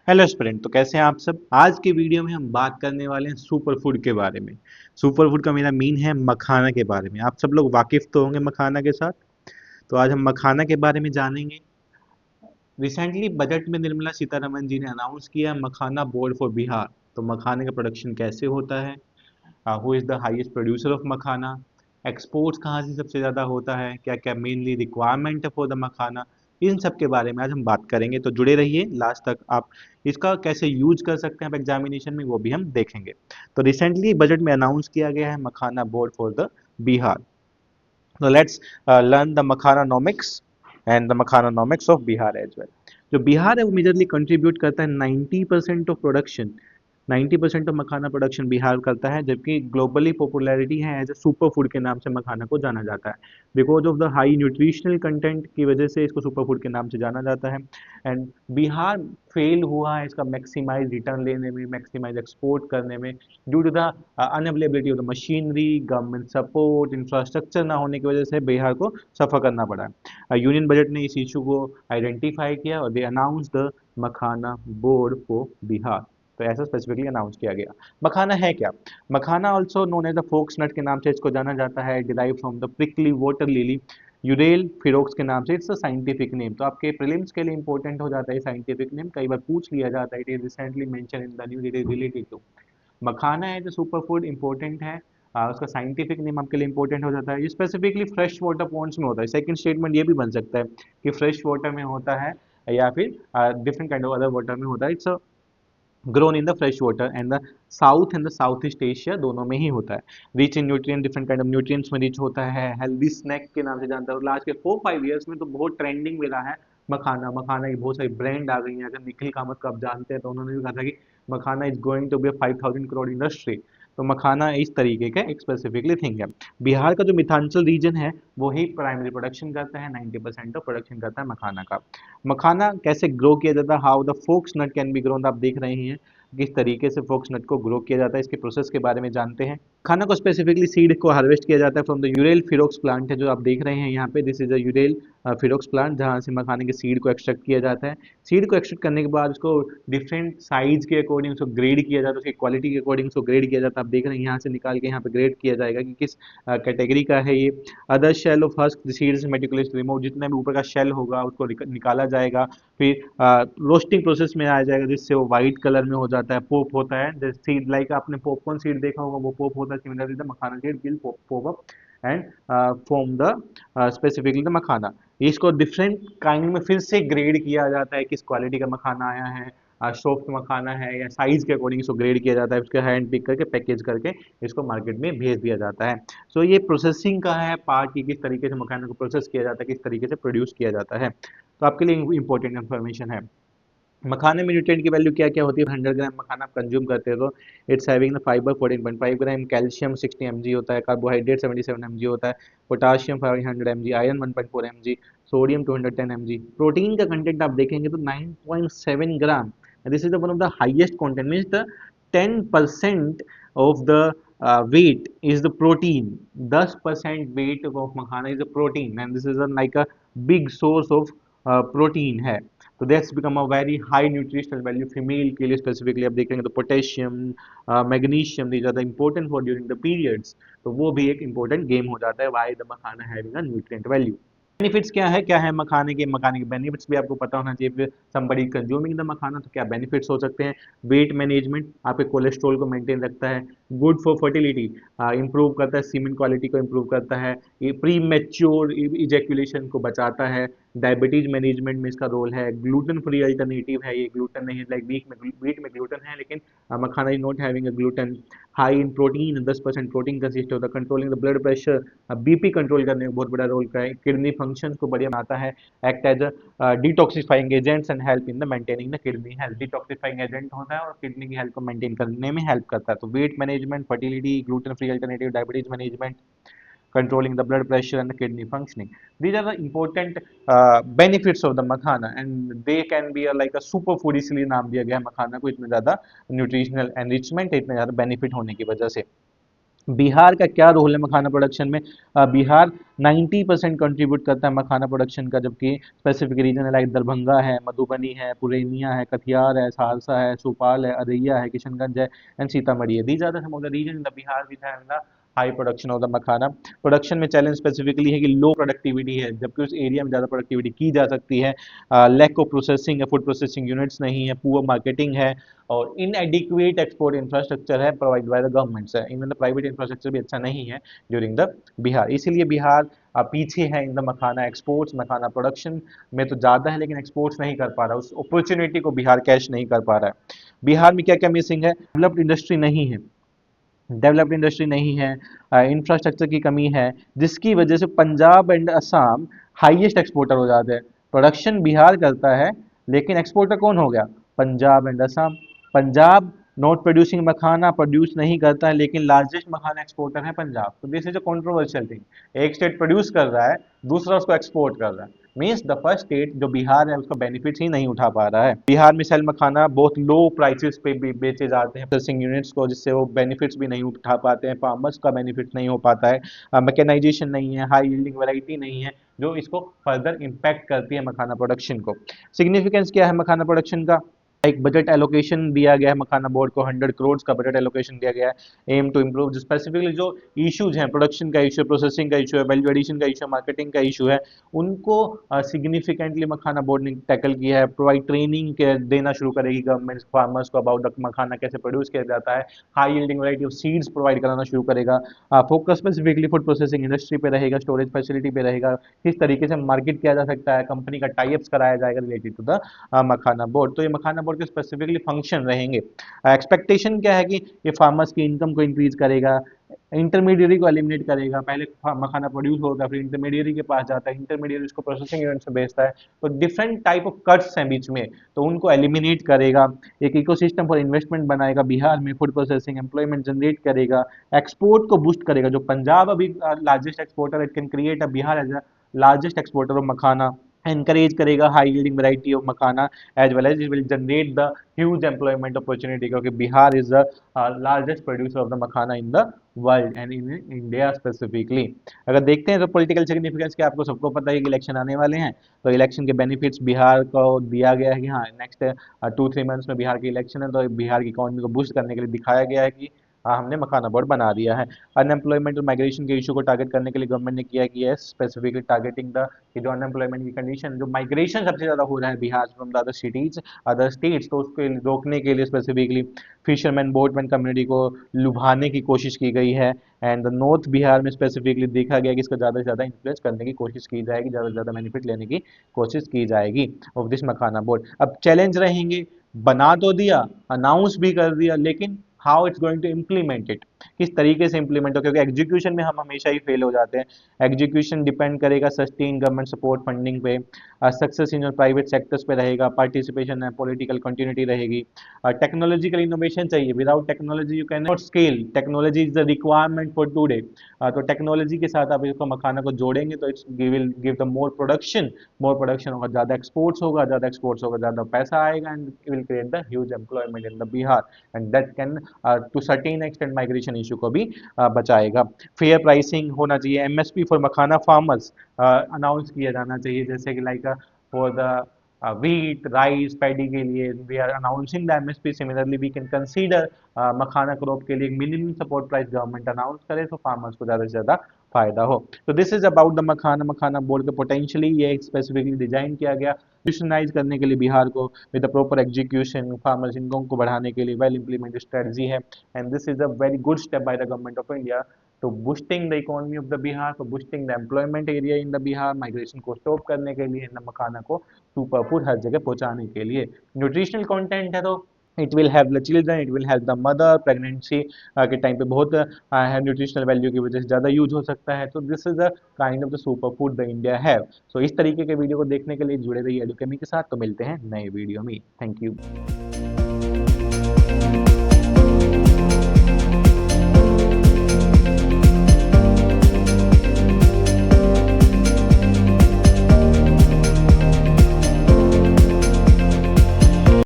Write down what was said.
Hello student, तो कैसे हैं आप सब। आज के वीडियो में हम बात करने वाले हैं सुपर फूड के बारे में। सुपर फूड का मेरा मीन है मखाना के बारे में। आप सब लोग वाकिफ तो होंगे मखाना के साथ। तो आज हम मखाना के बारे में जानेंगे। रिसेंटली बजट में निर्मला सीतारमन जी ने अनाउंस किया मखाना बोर्ड फॉर बिहार। तो मखाने का प्रोडक्शन कैसे होता है, who is the highest producer of makhana, exports कहाँ से सबसे ज़्यादा होता है, क्या क्या मेनली रिक्वायरमेंट है फॉर द मखाना, इन सब के बारे में आज हम बात करेंगे। तो जुड़े रहिए लास्ट तक। आप इसका कैसे यूज कर सकते हैं आप एग्जामिनेशन में, वो भी हम देखेंगे। तो रिसेंटली बजट में अनाउंस किया गया है makhana board for the Bihar. तो let's learn the makhananomics and the makhananomics of Bihar as well. जो बिहार है वो मेजरली कंट्रीब्यूट करता है 90% of production. 90% of makhana production Bihar करता है, जबकि ग्लोबली पॉपुलैरिटी है एज ए सुपर फूड के नाम से मखाना को जाना जाता है। Because of the high nutritional content की वजह से इसको सुपर फूड के नाम से जाना जाता है। एंड बिहार फेल हुआ है इसका मैक्सिमाइज रिटर्न लेने में, मैक्सिमाइज एक्सपोर्ट करने में, due to the unavailability of the machinery, government support, infrastructure ना होने की वजह से बिहार को सफ़र करना पड़ा है। यूनियन बजट ने इस इशू को आइडेंटिफाई किया और they announce the makhana board for Bihar. तो ऐसा स्पेसिफिकली अनाउंस किया गया। मखाना है क्या? Makhana also known as the fox nut के नाम से इसको जाना जाता है, derive from the prickly water lily Euryale ferox के नाम से। It's a scientific name. तो आपके प्रीलिम्स के लिए इंपॉर्टेंट हो जाता है साइंटिफिक नेम, कई बार पूछ लिया जाता है। It is recently mention in the news, it is related to makhana है जो सुपर फूड इंपॉर्टेंट है। उसका साइंटिफिक नेम आपके लिए इंपॉर्टेंट हो जाता है। ये स्पेसिफिकली फ्रेश वाटर पॉन्ड्स में होता है। सेकंड स्टेटमेंट ये भी बन सकता है कि फ्रेश वाटर में होता है या फिर different kind of other water में होता है। It's grown in the fresh water and the south and the south east Asia दोनों में ही होता है। Rich in nutrient, different kind of nutrients में रिच होता है। हेल्दी स्नैक के नाम से जानता है। लास्ट के 4-5 ईयर्स में तो बहुत ट्रेंडिंग में रहा है मखाना। मखाना की बहुत सारी ब्रांड आ गई हैं। अगर निखिल कामत को आप जानते हैं तो उन्होंने भी कहा था कि makhana is going to be 5,000 crore industry. तो मखाना इस तरीके का एक स्पेसिफिकली थिंग है। बिहार का जो मिथांचल रीजन है वो ही प्राइमरी प्रोडक्शन करता है। 90% ऑफ प्रोडक्शन करता है मखाना का। मखाना कैसे ग्रो किया जाता है, how the fox nut can be grown, आप देख रहे हैं किस तरीके से फोक्स नट को ग्रो किया जाता है। इसके प्रोसेस के बारे में जानते हैं। खाना को स्पेसिफिकली सीड को हार्वेस्ट किया जाता है from the Euryale ferox plant है जो आप देख रहे हैं यहाँ पे। This is a Euryale ferox plant, जहाँ से मखाने के सीड को एक्सट्रैक्ट किया जाता है। सीड को एक्सट्रैक्ट करने के बाद उसको डिफरेंट साइज के अकॉर्डिंग उसको ग्रेड किया जाता है, उसकी क्वालिटी के अकॉर्डिंग उसको ग्रेड किया जाता है। आप देख रहे हैं यहाँ से निकाल के यहाँ पे ग्रेड किया जाएगा कि किस कैटेगरी का है ये। Other shell of husk seed से मेटिकुलसली रिमूव, जितना भी ऊपर का शेल होगा उसको निकाला जाएगा। फिर रोस्टिंग प्रोसेस में आ जाएगा जिससे वो वाइट कलर में हो जाता है, पोप होता है। जैसे सीड लाइक आपने पॉपकॉर्न सीड देखा होगा, वो पोप होता है। Similarly the makhana seed will pop up and form the specifically the makhana. इसको डिफरेंट काइंड में फिर से ग्रेड किया जाता है, किस क्वालिटी का मखाना आया है, सॉफ्ट मखाना है या साइज के अकॉर्डिंग इसको ग्रेड किया जाता है। उसके हैंड पिक करके पैकेज करके इसको मार्केट में भेज दिया जाता है। सो ये प्रोसेसिंग का है पार्ट कि किस तरीके से मखाने को प्रोसेस किया जाता है, किस तरीके से प्रोड्यूस किया जाता है। तो आपके लिए इंपॉर्टेंट इन्फॉर्मेशन है। मखाने में न्यूट्रिएंट की वैल्यू क्या क्या होती है। 100 ग्राम मखाना आप कंज्यूम करते हो तो it's having the fibre 14.5 gram, calcium 60 mg होता है, कार्बोहाइड्रेट 77 mg होता है, potassium 500 mg, iron 1.4 mg, sodium 210 mg। Protein का कंटेंट आप देखेंगे तो 9.7 gram. This is the one of the highest content, means the 10% of the weight is the protein। 10% weight of makhana is the protein and this is a, like a big source of protein है। तो that's become a very high nutritional value female के लिए। Specifically आप देखेंगे तो potassium, magnesium, these are the important for during the periods. तो वो भी एक इंपॉर्टेंट गेम हो जाता है why the makhana having a nutrient value. Benefits क्या है मखाने के बेनिफिट्स भी आपको पता होना चाहिए। समबडी कंज्यूमिंग द मखाना तो क्या बेनिफिट्स हो सकते हैं। वेट मैनेजमेंट, आपके कोलेस्ट्रॉल को मेंटेन रखता है। गुड फॉर फर्टिलिटी, इंप्रूव करता है, सीमेन क्वालिटी को इंप्रूव करता है। ये प्री मैच्योर इजैकुलेशन को बचाता है। डायबिटीज मैनेजमेंट में इसका रोल है। ग्लूटेन फ्री अल्टरनेटिव है ये, ग्लूटेन नहीं, लाइक वीट में ग्लूटेन है लेकिन makhana is not having a gluten. High in protein, 10% protein consist होता है। Controlling the blood pressure, BP control करने में बहुत बड़ा रोल का है। किडनी फंक्शंस को बढ़िया बनाता है। Act as a detoxifying agents and help in the maintaining the kidney health. Detoxifying agent होता है और किडनी की हेल्थ को मेंटेन करने में हेल्प करता है। तो weight management, fertility, gluten free alternative, diabetes management, controlling the blood pressure and the kidney functioning. These are the important benefits of the makhana and they can be a, like a super food, इसलिए नाम दिया गया है मखाना को। इतना ज़्यादा nutritional enrichment है, इतना ज़्यादा बेनिफिट होने की वजह से। बिहार का क्या रोल है मखाना प्रोडक्शन में? बिहार 90% कंट्रीब्यूट करता है मखाना प्रोडक्शन का, जबकि स्पेसिफिक रीजन है लाइक दरभंगा है, मधुबनी है, पूर्णिया है, कटिहार है, सहरसा है, भोपाल है, अररिया है, किशनगंज है एंड सीतामढ़ी है। These are the some of the region in the Bihar which have the high production of the makhana. Production में चैलेंज स्पेसिफिकली है कि लो प्रोडक्टिविटी है, जबकि उस एरिया में ज़्यादा प्रोडक्टिविटी की जा सकती है। लैक ऑफ प्रोसेसिंग है, फूड प्रोसेसिंग यूनिट्स नहीं है, पुअर मार्केटिंग है और इनएडिक्वेट एक्सपोर्ट इंफ्रास्ट्रक्चर है प्रोवाइड बाय द गवर्नमेंट्स है। इवन द प्राइवेट इंफ्रास्ट्रक्चर भी अच्छा नहीं है ड्यूरिंग द बिहार, इसीलिए बिहार पीछे है in the makhana exports. Makhana production में तो ज़्यादा है लेकिन एक्सपोर्ट्स नहीं कर पा रहा, उस अपॉर्चुनिटी को बिहार कैश नहीं कर पा रहा है। बिहार में क्या क्या मिसिंग है? डेवलप्ड इंडस्ट्री नहीं है, डेवलप्ड इंडस्ट्री नहीं है, इंफ्रास्ट्रक्चर की कमी है, जिसकी वजह से Punjab and Assam highest exporter हो जाते हैं। प्रोडक्शन बिहार करता है लेकिन एक्सपोर्टर कौन हो गया? Punjab and Assam. Punjab not producing makhana, produce नहीं करता है लेकिन लार्जेस्ट मखाना एक्सपोर्टर है पंजाब। तो this is a controversial thing. एक स्टेट प्रोड्यूस कर रहा है, दूसरा उसको एक्सपोर्ट कर रहा है, मीन्स द फर्स्ट स्टेट जो बिहार है उसका बेनिफिट्स ही नहीं उठा पा रहा है। बिहार में सेल मखाना बहुत लो प्राइसेस पे भी बेचे जाते हैं प्रोसेसिंग यूनिट्स को, जिससे वो बेनिफिट्स भी नहीं उठा पाते हैं, फार्मर्स का बेनिफिट नहीं हो पाता है, मैकेनाइजेशन नहीं है, हाई यील्डिंग वैरायटी नहीं है, जो इसको फर्दर इम्पैक्ट करती है मखाना प्रोडक्शन को। सिग्निफिकेंस क्या है मखाना प्रोडक्शन का? एक बजट एलोकेशन दिया गया है मखाना बोर्ड को, 100 करोड़ का बजट एलोकेशन दिया गया है। एम टू इम्प्रूव जो स्पेसिफिकली जो इश्यूज हैं, प्रोडक्शन का इशू है, प्रोसेसिंग का इशू है, वैल्यू एडिशन का इशू है, मार्केटिंग का इशू है, उनको सिग्निफिकेंटली मखाना बोर्ड ने टैकल किया है। प्रोवाइड ट्रेनिंग देना शुरू करेगी गवर्नमेंट फार्मर्स को अबाउट द मखाना कैसे प्रोड्यूस किया जाता है। High yielding variety of seeds provide कराना शुरू करेगा। Focus specifically food processing industry पे रहेगा, स्टोरेज फैसिलिटी पे रहेगा, किस तरीके से मार्केट किया जा सकता है, कंपनी का टाइप्स कराया जाएगा related to the makhana board. तो ये मखाना बोर्ड के स्पेसिफिकली फंक्शन रहेंगे। एक्सपेक्टेशन क्या है कि ये फार्मर्स की इनकम को इंक्रीज करेगा, इंटरमीडियरी को एलिमिनेट करेगा। पहले मखाना प्रोड्यूस होता है, फिर इंटरमीडियरी के पास जाता है, इंटरमीडियरी उसको प्रोसेसिंग यूनिट में बेचता है, तो डिफरेंट टाइप ऑफ कट्स हैं बीच में, तो उनको एलिमिनेट करेगा। एक इकोसिस्टम फॉर इन्वेस्टमेंट बनाएगा बिहार में, फूड प्रोसेसिंग एम्प्लॉयमेंट जनरेट करेगा, एक्सपोर्ट को बूस्ट करेगा। जो पंजाब अभी largest exporter, it can create a Bihar as a largest exporter of makhana, encourage करेगा high yielding variety of makhana as well as it will generate the huge employment opportunity, क्योंकि Bihar is the largest producer of the makhana in the world and in India specifically। अगर देखते हैं तो political significance क्या, आपको सबको पता है कि इलेक्शन आने वाले हैं, तो इलेक्शन के बेनिफिट्स बिहार को दिया गया है कि हाँ नेक्स्ट 2-3 मंथ्स में बिहार की इलेक्शन है, तो बिहार की इकोनॉमी को बूस्ट करने के लिए दिखाया गया है कि हाँ हमने मखाना बोर्ड बना दिया है। अनएम्प्लॉयमेंट और माइग्रेशन के इशू को टारगेट करने के लिए गवर्नमेंट ने किया कि यस स्पेसिफिकली टारगेटिंग द कि जो अनएम्प्लॉयमेंट की कंडीशन, जो माइग्रेशन सबसे ज़्यादा हो रहा है Bihar from the other cities other states, तो उसको रोकने के लिए स्पेसिफिकली फिशरमैन बोटमैन कम्युनिटी को लुभाने की कोशिश की गई है। एंड द नॉर्थ बिहार में स्पेसिफिकली देखा गया कि इसको ज़्यादा से ज़्यादा इन्फ्लुएंस करने की कोशिश की जाएगी, ज़्यादा से ज़्यादा बेनिफिट लेने की कोशिश की जाएगी ऑफ दिस मखाना बोर्ड। अब चैलेंज रहेंगे, बना तो दिया, अनाउंस भी कर दिया, लेकिन how it's going to implement it, किस तरीके से इंप्लीमेंट हो, क्योंकि एग्जीक्यूशन में हम हमेशा ही फेल हो जाते हैं। एग्जीक्यूशन डिपेंड करेगा सस्टेन गवर्नमेंट सपोर्ट फंडिंग पे, सक्सेस इन प्राइवेट सेक्टर्स पे रहेगा, पार्टिसिपेशन है, पॉलिटिकल कंटिन्यूटी रहेगी, टेक्नोलॉजिकल इनोवेशन चाहिए। Without technology you can not scale, technology is the requirement for today. तो टेक्नोलॉजी के साथ आप इसको मखाना को जोड़ेंगे तो it's will give the more production होगा, ज़्यादा एक्सपोर्ट्स होगा, ज़्यादा एक्सपोर्ट्स होगा, ज़्यादा पैसा आएगा and will create the huge employment in the Bihar and that can to certain extent migration issue को भी बचाएगा। फेयर प्राइसिंग होना चाहिए, MSP for makhana farmers announce किया जाना चाहिए, जैसे कि like for the wheat, rice, paddy के लिए we are announcing the MSP। Similarly, we can consider makhana crop के लिए minimum support price government announce करे तो फार्मर्स को ज़्यादा से ज़्यादा फायदा हो। तो this is about the makhana. Makhana board के पोटेंशियली ये स्पेसिफिकली डिजाइन किया गया इंस्टीट्यूशनलाइज करने के लिए बिहार को with the proper execution, farmers income को बढ़ाने के लिए वेल इंप्लीमेंटेड स्ट्रेटजी है and this is a very good step by the government of India to boosting the economy of the Bihar, for boosting the employment area in the Bihar, migration को stop करने के लिए, मखाना को super food हर जगह पहुंचाने के लिए। Nutritional content है तो it will have the children, it will help the mother, pregnancy के टाइम पे बहुत न्यूट्रिशनल वैल्यू की वजह से ज़्यादा यूज हो सकता है। तो this is the kind of the super food the India have. So इस तरीके के वीडियो को देखने के लिए जुड़े रहिए एडुकेमी के साथ। तो मिलते हैं नए वीडियो में। Thank you.